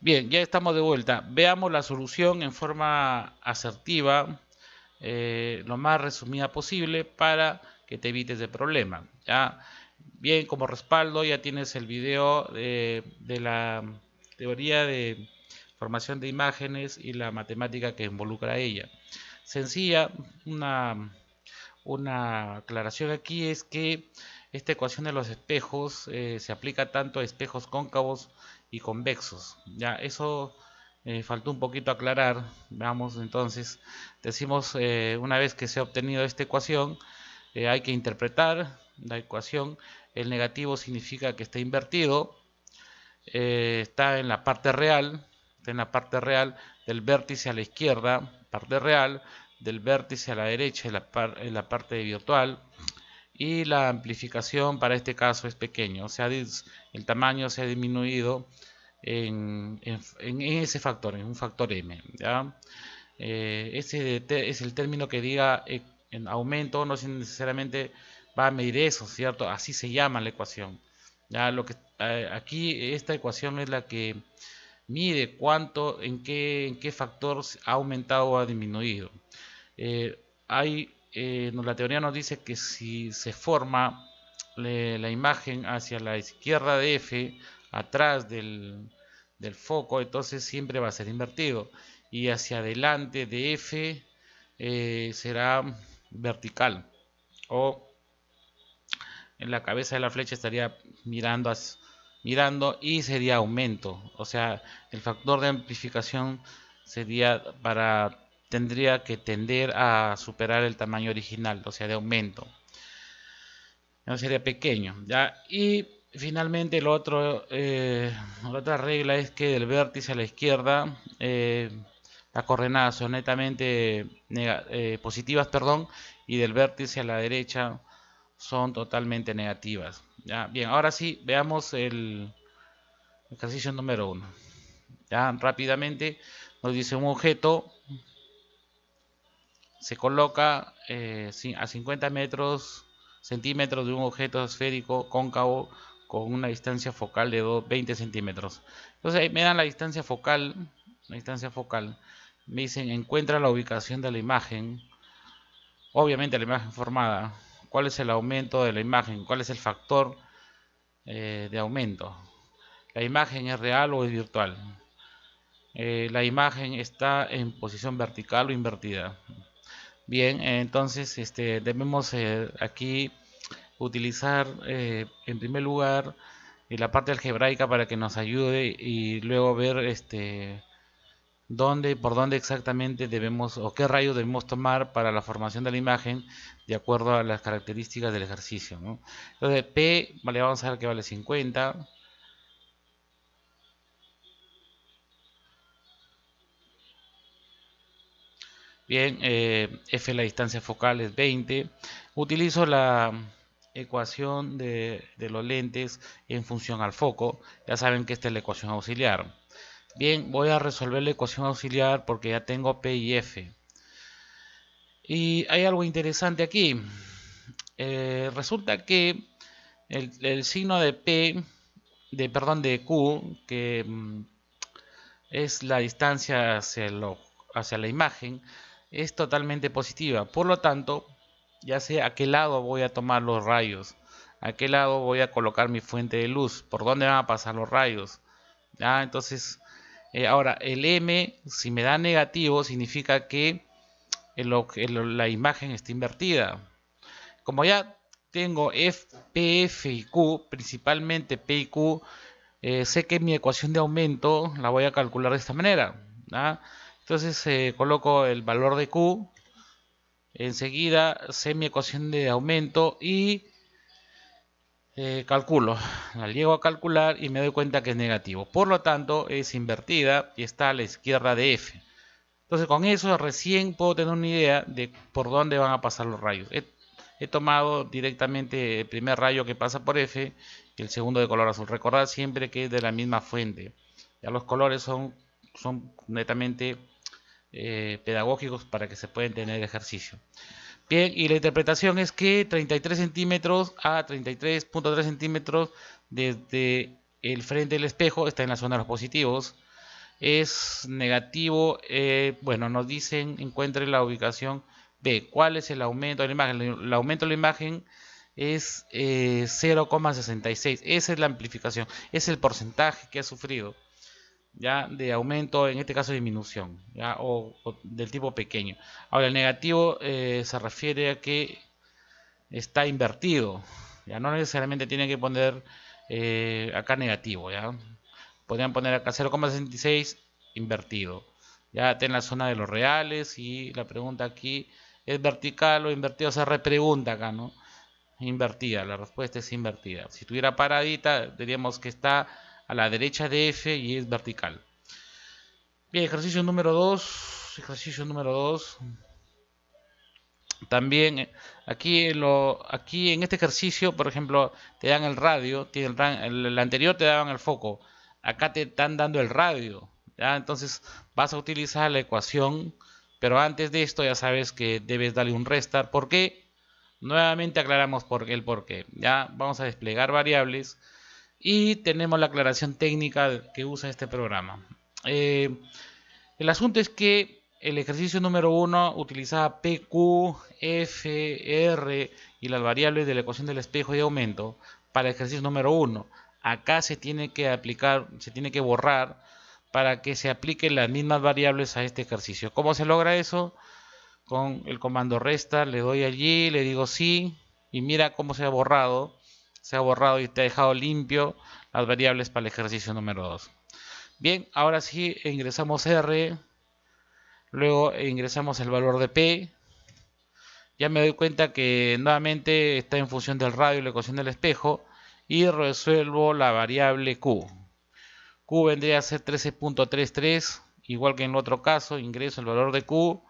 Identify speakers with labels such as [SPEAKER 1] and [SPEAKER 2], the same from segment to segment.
[SPEAKER 1] Bien, ya estamos de vuelta. Veamos la solución en forma asertiva, lo más resumida posible para que te evites el problema. ¿Ya? Bien, como respaldo ya tienes el video de la teoría de formación de imágenes y la matemática que involucra a ella. Sencilla, una, una aclaración aquí es que esta ecuación de los espejos se aplica tanto a espejos cóncavos y convexos. Ya, eso faltó un poquito aclarar. Veamos entonces, decimos una vez que se ha obtenido esta ecuación, hay que interpretar la ecuación. El negativo significa que está invertido, está en la parte real, está en la parte real del vértice a la izquierda, parte real, del vértice a la derecha en la parte virtual, y la amplificación para este caso es pequeño, o sea, el tamaño se ha disminuido en ese factor, en un factor m. ¿Ya? Ese es el término que diga en aumento, no necesariamente va a medir eso, ¿cierto? Así se llama la ecuación. Ya lo que aquí esta ecuación es la que mide cuánto, en qué factor ha aumentado o ha disminuido. La teoría nos dice que si se forma la imagen hacia la izquierda de F, atrás del foco, entonces siempre va a ser invertido. Y hacia adelante de F será vertical. O en la cabeza de la flecha estaría mirando, mirando y sería aumento. O sea, el factor de amplificación sería tendría que tender a superar el tamaño original, o sea, de aumento. No sería pequeño, ¿ya? Y finalmente la otra regla es que del vértice a la izquierda las coordenadas son netamente positivas, perdón, y del vértice a la derecha son totalmente negativas. ¿Ya? Bien, ahora sí, veamos el ejercicio número 1. Ya rápidamente nos dice un objeto se coloca a 50 centímetros de un objeto esférico cóncavo con una distancia focal de 20 centímetros. Entonces ahí me dan la distancia focal, me dicen encuentra la ubicación de la imagen, obviamente la imagen formada, cuál es el aumento de la imagen, cuál es el factor de aumento. La imagen es real o es virtual. La imagen está en posición vertical o invertida. Bien, entonces debemos aquí utilizar en primer lugar la parte algebraica para que nos ayude y luego ver por dónde exactamente debemos o qué rayos debemos tomar para la formación de la imagen de acuerdo a las características del ejercicio, ¿no? Entonces P, vale, vamos a ver que vale 50. Bien, F la distancia focal es 20. Utilizo la ecuación de los lentes en función al foco. Ya saben que esta es la ecuación auxiliar. Bien, voy a resolver la ecuación auxiliar porque ya tengo P y F. Y hay algo interesante aquí. Resulta que el signo de P, perdón, de Q, que es la distancia hacia la imagen, es totalmente positiva. Por lo tanto, ya sé a qué lado voy a tomar los rayos, a qué lado voy a colocar mi fuente de luz, por dónde van a pasar los rayos. ¿Ya? Entonces, ahora el M, si me da negativo, significa que la imagen está invertida. Como ya tengo P, F y Q, principalmente P y Q, sé que mi ecuación de aumento la voy a calcular de esta manera. ¿Ah? Entonces coloco el valor de Q, enseguida sé mi ecuación de aumento y calculo. La llego a calcular y me doy cuenta que es negativo. Por lo tanto es invertida y está a la izquierda de F. Entonces con eso recién puedo tener una idea de por dónde van a pasar los rayos. He tomado directamente el primer rayo que pasa por F y el segundo de color azul. Recordad siempre que es de la misma fuente. Ya los colores son netamente pedagógicos para que se pueda entender el ejercicio. Bien, y la interpretación es que 33 centímetros a 33.3 centímetros desde el frente del espejo está en la zona de los positivos. es negativo, bueno, nos dicen encuentre la ubicación B. ¿Cuál es el aumento de la imagen? El aumento de la imagen es 0,66. Esa es la amplificación, es el porcentaje que ha sufrido ya de aumento, en este caso disminución, ya, o del tipo pequeño. Ahora el negativo se refiere a que está invertido, ya no necesariamente tiene que poner acá negativo, ya podrían poner acá 0,66 invertido. Ya está en la zona de los reales y la pregunta aquí es vertical o invertido, se repregunta acá, ¿no? Invertida, la respuesta es invertida. Si estuviera paradita, diríamos que está a la derecha de F y es vertical. Bien, ejercicio número 2. Ejercicio número 2. También aquí en este ejercicio, por ejemplo, te dan el radio, el anterior te daban el foco, acá te están dando el radio, ¿ya? Entonces vas a utilizar la ecuación, pero antes de esto ya sabes que debes darle un restart. ¿Por qué? Nuevamente aclaramos el por qué. Ya vamos a desplegar variables y tenemos la aclaración técnica que usa este programa. El asunto es que el ejercicio número 1 utilizaba P, Q, F, R y las variables de la ecuación del espejo de aumento para el ejercicio número 1. Acá se tiene que aplicar, se tiene que borrar para que se apliquen las mismas variables a este ejercicio. ¿Cómo se logra eso? Con el comando resta, le doy allí, le digo sí y mira cómo se ha borrado. Se ha borrado y te ha dejado limpio las variables para el ejercicio número 2. Bien, ahora sí ingresamos R, luego ingresamos el valor de P. Ya me doy cuenta que nuevamente está en función del radio y la ecuación del espejo y resuelvo la variable Q. Q vendría a ser 13.33, igual que en el otro caso, ingreso el valor de Q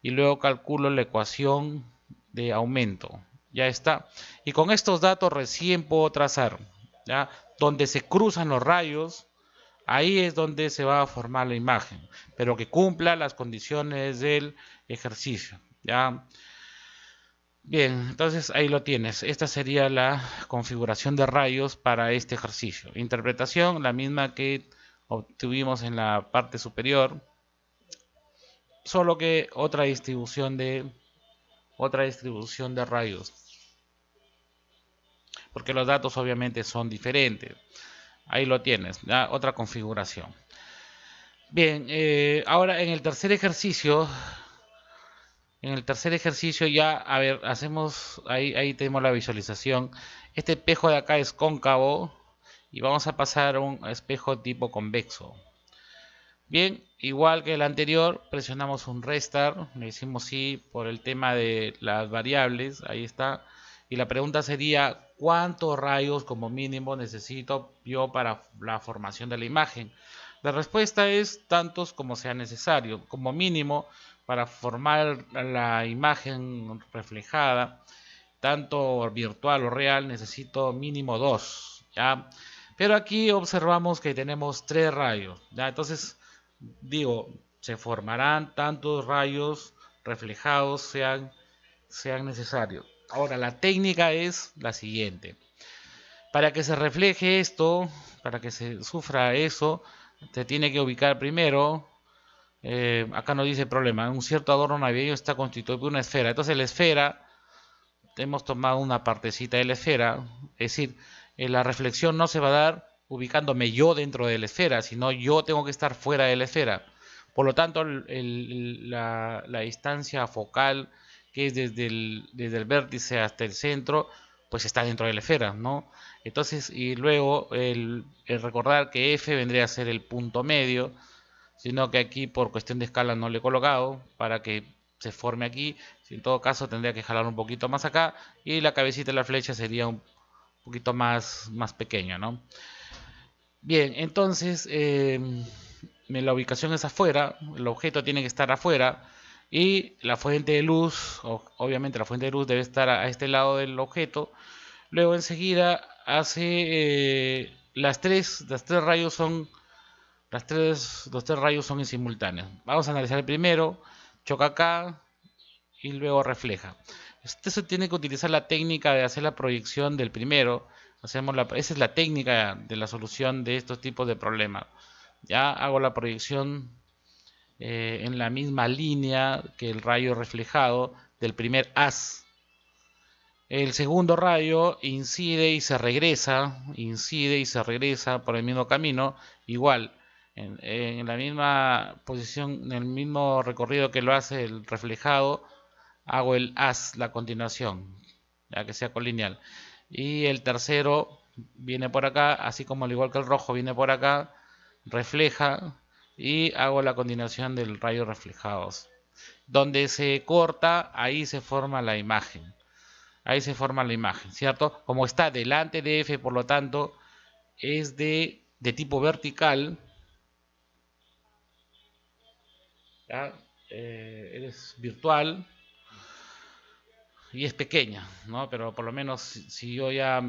[SPEAKER 1] y luego calculo la ecuación de aumento. Ya está. Y con estos datos recién puedo trazar, ¿ya? Donde se cruzan los rayos. Ahí es donde se va a formar la imagen, pero que cumpla las condiciones del ejercicio. ¿Ya? Bien, entonces ahí lo tienes. Esta sería la configuración de rayos para este ejercicio. Interpretación, la misma que obtuvimos en la parte superior, solo que otra distribución de rayos, porque los datos obviamente son diferentes. Ahí lo tienes, ¿ya? Otra configuración. Bien, ahora en el tercer ejercicio ya, a ver, hacemos, ahí tenemos la visualización. Este espejo de acá es cóncavo y vamos a pasar a un espejo tipo convexo. Bien, igual que el anterior, presionamos un restart, le decimos sí por el tema de las variables, ahí está. Y la pregunta sería, ¿cuántos rayos como mínimo necesito yo para la formación de la imagen? La respuesta es tantos como sea necesario. Como mínimo, para formar la imagen reflejada, tanto virtual o real, necesito mínimo 2, ¿ya? Pero aquí observamos que tenemos 3 rayos, ¿ya? Entonces, digo, se formarán tantos rayos reflejados sean necesarios. Ahora, la técnica es la siguiente. Para que se refleje esto, para que se sufra eso, se tiene que ubicar primero. Acá no dice problema. Un cierto adorno navideño está constituido por una esfera. Entonces, la esfera, hemos tomado una partecita de la esfera. Es decir, la reflexión no se va a dar ubicándome yo dentro de la esfera, sino yo tengo que estar fuera de la esfera. Por lo tanto, la distancia focal, que es desde el vértice hasta el centro, pues está dentro de la esfera, ¿no? Entonces, y luego el recordar que F vendría a ser el punto medio, sino que aquí por cuestión de escala no le he colocado para que se forme aquí. En todo caso tendría que jalar un poquito más acá y la cabecita de la flecha sería un poquito más pequeño, ¿no? Bien, entonces la ubicación es afuera, el objeto tiene que estar afuera y la fuente de luz, obviamente la fuente de luz debe estar a este lado del objeto. Luego enseguida hace los tres rayos son en simultáneo. Vamos a analizar el primero, choca acá y luego refleja. Usted se tiene que utilizar la técnica de hacer la proyección del primero. Esa es la técnica de la solución de estos tipos de problemas. Ya hago la proyección en la misma línea que el rayo reflejado del primer haz. El segundo rayo incide y se regresa por el mismo camino, igual, en la misma posición, en el mismo recorrido que lo hace el reflejado, hago el haz, la continuación, ya que sea colineal. Y el tercero viene por acá, así como al igual que el rojo viene por acá, refleja y hago la continuación del rayo reflejado. Donde se corta, ahí se forma la imagen. Ahí se forma la imagen, ¿cierto? Como está delante de F, por lo tanto, es de tipo vertical. ¿Ya? Es virtual y es pequeña, ¿no? Pero por lo menos si yo ya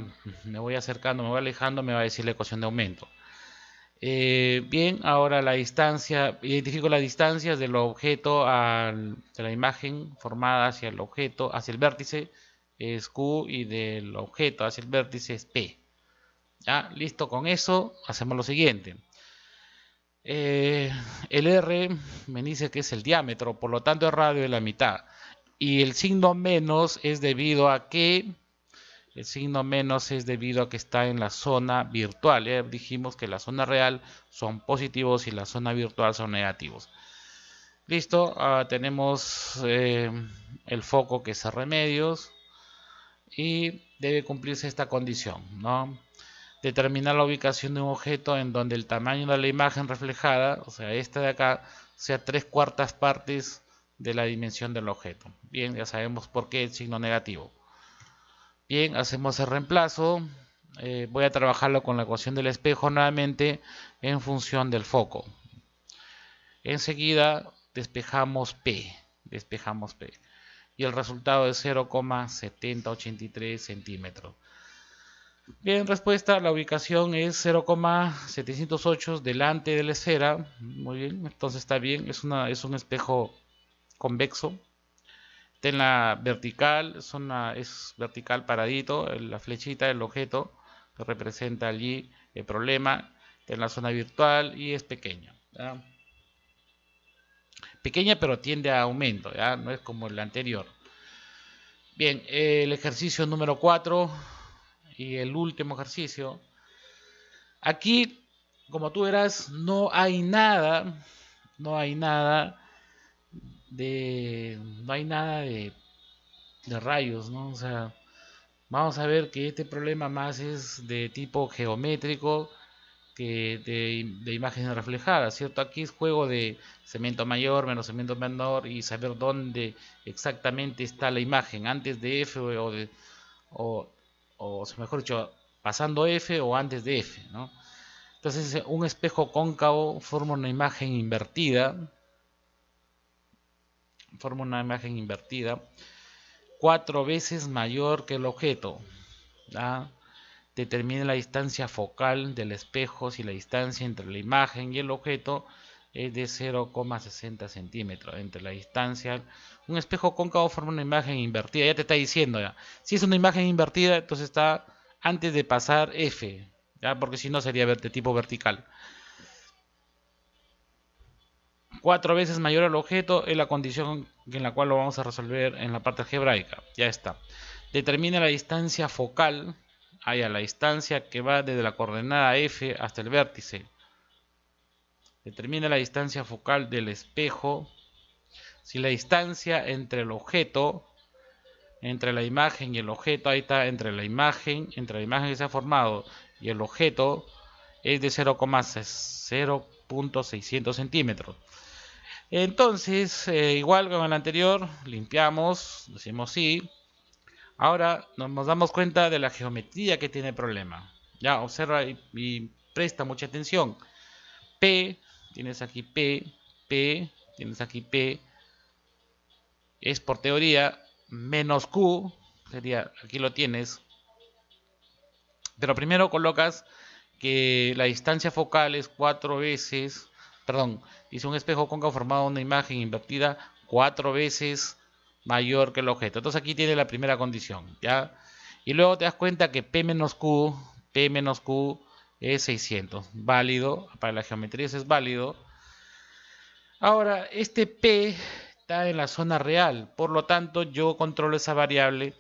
[SPEAKER 1] me voy acercando, me voy alejando, me va a decir la ecuación de aumento. Bien, ahora la distancia, identifico las distancias del objeto de la imagen formada hacia el objeto, hacia el vértice es Q y del objeto hacia el vértice es P. Ya, listo con eso, hacemos lo siguiente. El R me dice que es el diámetro, por lo tanto el radio es la mitad. Y el signo menos es debido a que el signo menos es debido a que está en la zona virtual. Ya dijimos que la zona real son positivos y la zona virtual son negativos. Listo, tenemos el foco que es remedios y debe cumplirse esta condición, ¿no? Determinar la ubicación de un objeto en donde el tamaño de la imagen reflejada, o sea, esta de acá, sea 3/4 partes de la dimensión del objeto. Bien, ya sabemos por qué el signo negativo. Bien, hacemos el reemplazo. Voy a trabajarlo con la ecuación del espejo nuevamente en función del foco. Enseguida despejamos P. Y el resultado es 0,7083 centímetros. Bien, respuesta, la ubicación es 0,708 delante de la esfera. Muy bien, entonces está bien, es un espejo convexo. Está en la vertical, es vertical paradito, la flechita del objeto que representa allí el problema. Está en la zona virtual y es pequeña, ¿ya? Pequeña pero tiende a aumento, ¿ya? No es como el anterior. Bien, el ejercicio número 4 y el último ejercicio. Aquí, como tú verás, no hay nada no hay nada de rayos, ¿no? O sea, vamos a ver que este problema más es de tipo geométrico que de imágenes reflejadas, ¿cierto? Aquí es juego de cemento mayor menos cemento menor y saber dónde exactamente está la imagen, antes de F o, o mejor dicho, pasando F o antes de F, ¿no? Entonces, un espejo cóncavo forma una imagen invertida 4 veces mayor que el objeto. ¿Ya? Determine la distancia focal del espejo si la distancia entre la imagen y el objeto es de 0,60 centímetros. Entre la distancia, un espejo cóncavo forma una imagen invertida. Ya te está diciendo ya. Si es una imagen invertida, entonces está antes de pasar F, ¿ya? Porque si no sería de tipo vertical. 4 veces mayor al objeto es la condición en la cual lo vamos a resolver en la parte algebraica. Ya está. Determina la distancia focal, la distancia que va desde la coordenada F hasta el vértice. Determina la distancia focal del espejo. Si la distancia entre el objeto, entre la imagen y el objeto, ahí está, entre la imagen que se ha formado y el objeto, es de 0,600 centímetros. Entonces, igual con el anterior, limpiamos, decimos sí. Ahora nos damos cuenta de la geometría que tiene el problema. Ya, observa y presta mucha atención. P, tienes aquí P, tienes aquí P, es por teoría menos Q, sería, aquí lo tienes. Pero primero colocas que la distancia focal es 4 veces, perdón, dice un espejo cóncavo formado una imagen invertida 4 veces mayor que el objeto. Entonces aquí tiene la primera condición, ¿ya? Y luego te das cuenta que P menos Q es 600. Válido, para la geometría eso es válido. Ahora, este P está en la zona real, por lo tanto yo controlo esa variable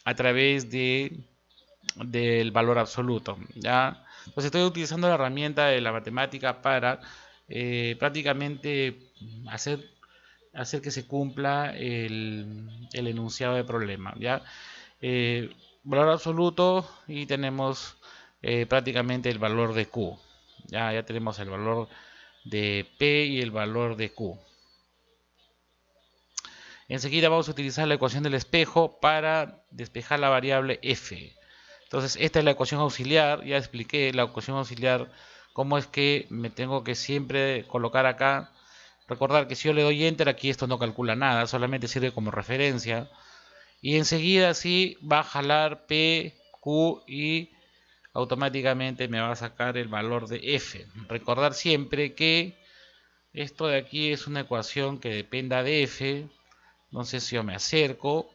[SPEAKER 1] a través del valor absoluto, ¿ya? Entonces estoy utilizando la herramienta de la matemática para prácticamente hacer, hacer que se cumpla el enunciado de problema, ¿ya? Valor absoluto y tenemos prácticamente el valor de Q. Ya tenemos el valor de P y el valor de Q. Enseguida vamos a utilizar la ecuación del espejo para despejar la variable f. Entonces esta es la ecuación auxiliar, ya expliqué la ecuación auxiliar, cómo es que me tengo que siempre colocar acá. Recordar que si yo le doy enter aquí esto no calcula nada, solamente sirve como referencia. Y enseguida sí va a jalar P, Q y automáticamente me va a sacar el valor de f. Recordar siempre que esto de aquí es una ecuación que dependa de f. Entonces yo me acerco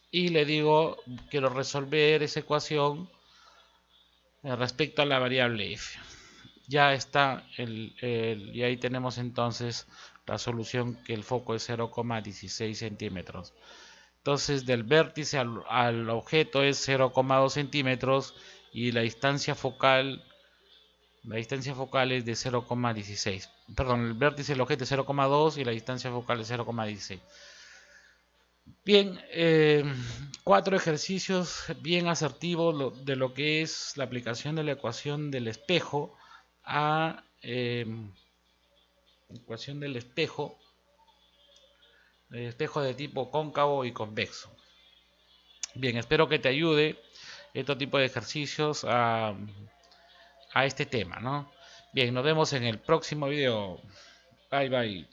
[SPEAKER 1] y le digo, quiero resolver esa ecuación respecto a la variable f. Ya está, y ahí tenemos entonces la solución que el foco es 0,16 centímetros. Entonces del vértice al objeto es 0,2 centímetros y la distancia focal es de 0,16. Perdón, el vértice del objeto es 0,2 y la distancia focal es 0,16. Bien, 4 ejercicios bien asertivos de lo que es la aplicación de la ecuación del espejo a ecuación del espejo de tipo cóncavo y convexo. Bien, espero que te ayude este tipo de ejercicios a este tema, ¿no? Bien, nos vemos en el próximo video. Bye bye.